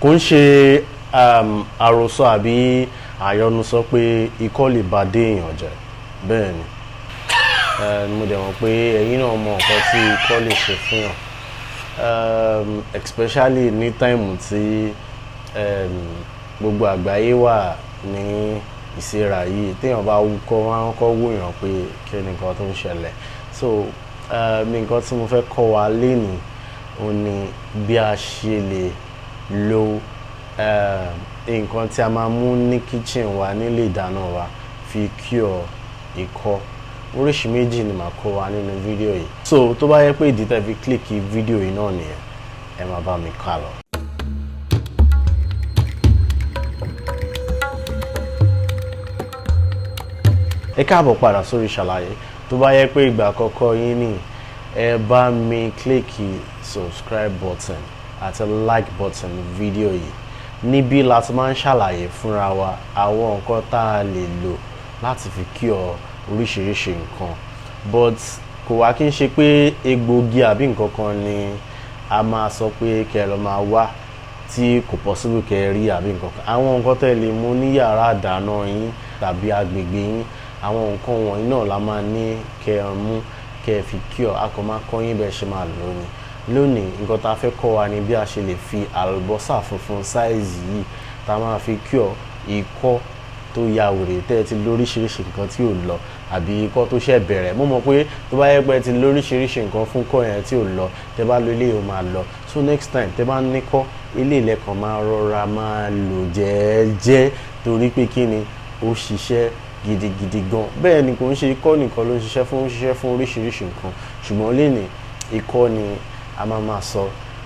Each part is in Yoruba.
kò ń ṣe àròsọ àbí àyọnusọ pé ikọ́ lè ba dé èèyàn jẹ́ bẹ́ẹ̀ ni mo dẹ̀ mọ̀ pé ẹ̀yin náà mọ nǹkan tí ikọ́ lè ṣe fún yàn especially ní táìmù tí gbogbo àgbáyé wà ní ìsera yìí téèyàn bá wúkọ́ wọn á kọ́ wòyàn pé kí ni nǹkan tó ń ṣẹlẹ̀ so nǹkan tí mo fẹ́ kọ́ wa lénìí òun ni bí a ṣe lè lo nǹkan tí a máa mú ní kitchen wa nílé ìdáná wa fi cure ikọ́ oríṣi méjì ni màá kọ́ wa nínú fídíò yìí so tó bá yẹ pé ìdí tẹ́ fi click fídíò yìí náà nìyẹn ẹ máa bá mi kà lọ. ẹ káàbọ̀ padà sórí Ṣàlàyé tó bá yẹ pé ìgbà àkọ́kọ́ yín ni ẹ bá mi click subscribe button àti like button fídíò yìí níbí láti máa ń ṣàlàyé fúnra wa àwọn nǹkan tá a lè lò láti fi cure oríṣiríṣi nǹkan but kò wá kí n ṣe pé egbògi àbí nǹkan kan ni a máa sọ pé kẹ́ lọ máa wá tí kò possible kẹ́ rí àbí nǹkan kan àwọn nǹkan tẹ́ lè mú ní yàrá ìdáná yín tàbí agbègbè yín àwọn nǹkan wọ̀nyí náà la máa ní kẹ́ mú kẹ́ fi cure a kò máa kọ́ yín bẹ́ẹ̀ ṣe máa lò ní lónìí nǹkan tá a fẹ́ kọ́ wa ni bí a ṣe lè fi àlùbọ́sà funfun sáìzì yìí tá a máa fi cure ikọ́ tó ya wèrè tẹ́ ẹ ti lóríṣiríṣi nǹkan tí ò lọ àbí ikọ́ tó ṣẹ̀ bẹ̀rẹ̀ mo mọ̀ pé tó bá yẹ pé ẹ ti lóríṣiríṣi nǹkan fún kọ́ yẹn tí ò lọ tẹ́ bá lo eléyìí ó máa lọ so next time tẹ́ bá ní kọ́ eléyìí lẹ́kàn máa rọra máa lò jẹ́ẹ́jẹ́ torí pé kí ni ó ṣiṣẹ́ gidigidi gan bẹ́ẹ̀ ni kò ń ṣe ikọ́ nìkan ló ń ṣiṣẹ́ fún oríṣiríṣi nǹkan ṣùgbọ́n lénìí ikọ́ ni a máa sọ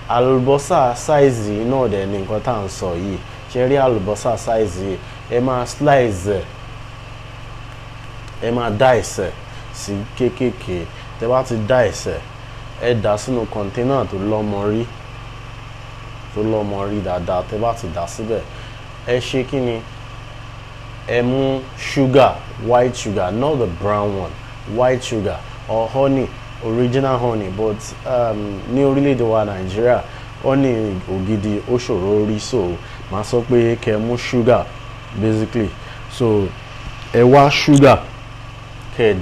àlùbọ́sà sáìzì náà dẹ̀ ni nǹkan tá à ń sọ yìí ṣe rí àlùbọ́sà sáìzì yìí ẹ máa slice ẹ máa dice sí kéékèèké tẹ bá ti dice ẹ dà sínú kọ̀ńténà tó lọ́mọ rí dáadáa tẹ bá ti dà síbẹ̀ ẹ ṣe kí ni ẹ mú sugar white sugar not the brown one white sugar or honey original honey but ní orílẹ̀-èdè wa Nàìjíríà honey ògidì ó ṣòro rí so màá sọ pé kẹ́ mú sugar basically so ẹ wá sugar kẹ́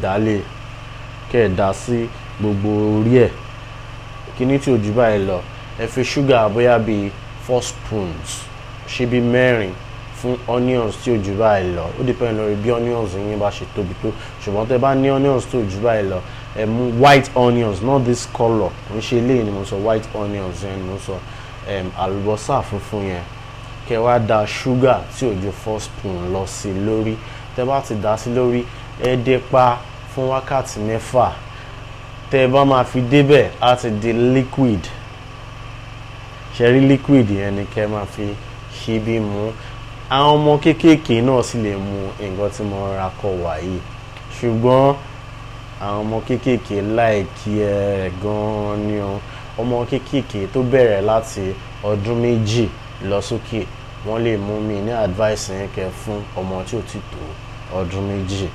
ẹ dà sí gbogbo orí ẹ̀ kíní tí ó jù báyìí lọ ẹ fi sugar bóyá bíi 4 spoons ṣíbí 4 fún onions tí ó jù báyìí lọ ó depend lórí bí onions yín bá ṣe tóbi tó ṣùgbọ́n tẹ́ bá ní onions tó jù báyìí lọ ẹ mú white onions not this colour ń ṣe eléyìí ni mo sọ white onions yẹn ni mo sọ àlùbọ́sà funfun yẹn kẹ́ wá da sugar tí ó ju 4 spoon lọ sí lórí tẹ́ bá ti dà sí lórí ẹ dé pa fún wákàtí 6 tẹ́ bá máa fi débẹ̀ á ti di liquid ṣe rí liquid yẹn ni kẹ́ máa fi ṣíbí mú àwọn ọmọ kéékèèké náà sì lè mu nǹkan tí mo ra kọ wá yìí ṣùgbọ́n àwọn ọmọ kéékèèké láìkí ẹ gan-an ni ọmọ kéékèèké tó bẹ̀rẹ̀ láti ọdún 2 lọ sókè wọ́n lè mú mi ní advice yẹn kẹ́ fún ọmọ tí ò ti tó ọdún 2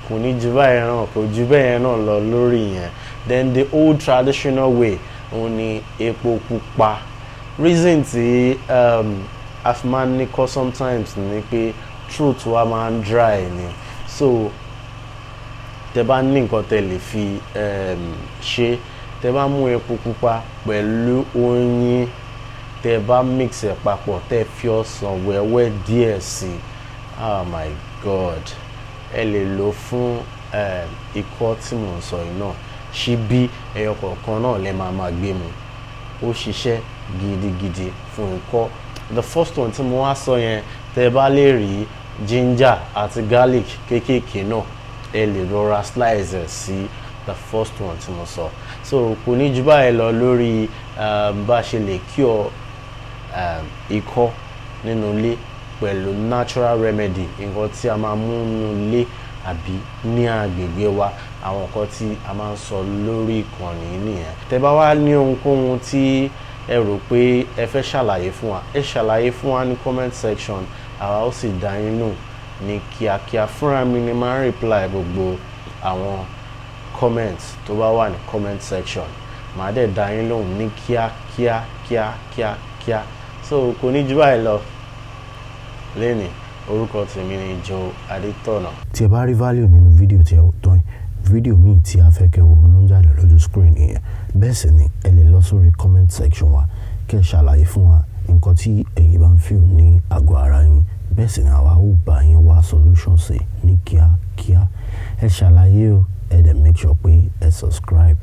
kò ní ju báyẹn náà kò ju bẹ́ẹ̀ náà lọ lórí yẹn then the old traditional way òun ni epo pupa reason tí a fi máa ń ní kọ́ sometimes ni pé throat wa máa ń dry ni so tẹ́ bá ní nǹkan tẹ́ lè fi ṣe tẹ́ bá mú epo pupa pẹ̀lú oyin tẹ́ bá mix ẹ̀ papọ̀ tẹ́ fi ọsàn wẹ́wẹ́ díẹ̀ sí oh my god ẹ lè lò fún ikọ́ tí mò ń sọ yìí náà ṣíbí ẹyọ kọ̀ọ̀kan náà lè máa gbé mu ó ṣiṣẹ́ gidigidi fún ikọ́ the first one tí mo wá sọ yẹn tẹ́ bá lè rí ginger àti garlic kéékèèké náà ẹ lè rọra slice ẹ̀ sí the first one tí mo sọ so kò ní jù báyìí lọ lórí bá ṣe lè cure ikọ́ nínú ilé pẹ̀lú natural remedy nǹkan tí a máa mú nínú ilé àbí ní agbègbè wa àwọn nǹkan tí a máa ń sọ lórí ìkànnì nìyẹn tẹ́ bá wá ní ohunkóhun tí ẹ rò pé ẹ fẹ́ ṣàlàyé fún wa ẹ ṣàlàyé fún wa ní comment section àwa ó sì dá yín nù ní kíákíá fúnra mi ni máa ń reply gbogbo àwọn comment tó bá wà ní comment section màá dẹ̀ dá yín lóhùn ní kíákíá kíá. So kò ní jù báyìí lọ lẹ́ni orúkọ tèmi ni Joe Adétọ̀nà. Tí ẹ bá rí value nínú fídíò tí ẹ wò tán fídíò míì tí a fẹ́ kẹ́ wò ló ń jáde lójú screen yẹn bẹ́ẹ̀ sì ni ẹ lè lọ sórí comment section wa kẹ́ ẹ ṣàlàyé fún wa nǹkan tí ẹ̀yin bá ń feel ní àgọ́ ara yín bẹ́ẹ̀ sì ni àwa ó bá yín wá solution sí ní kíákíá ẹ ṣàlàyé o ẹ dẹ̀ make sure pé ẹ subscribe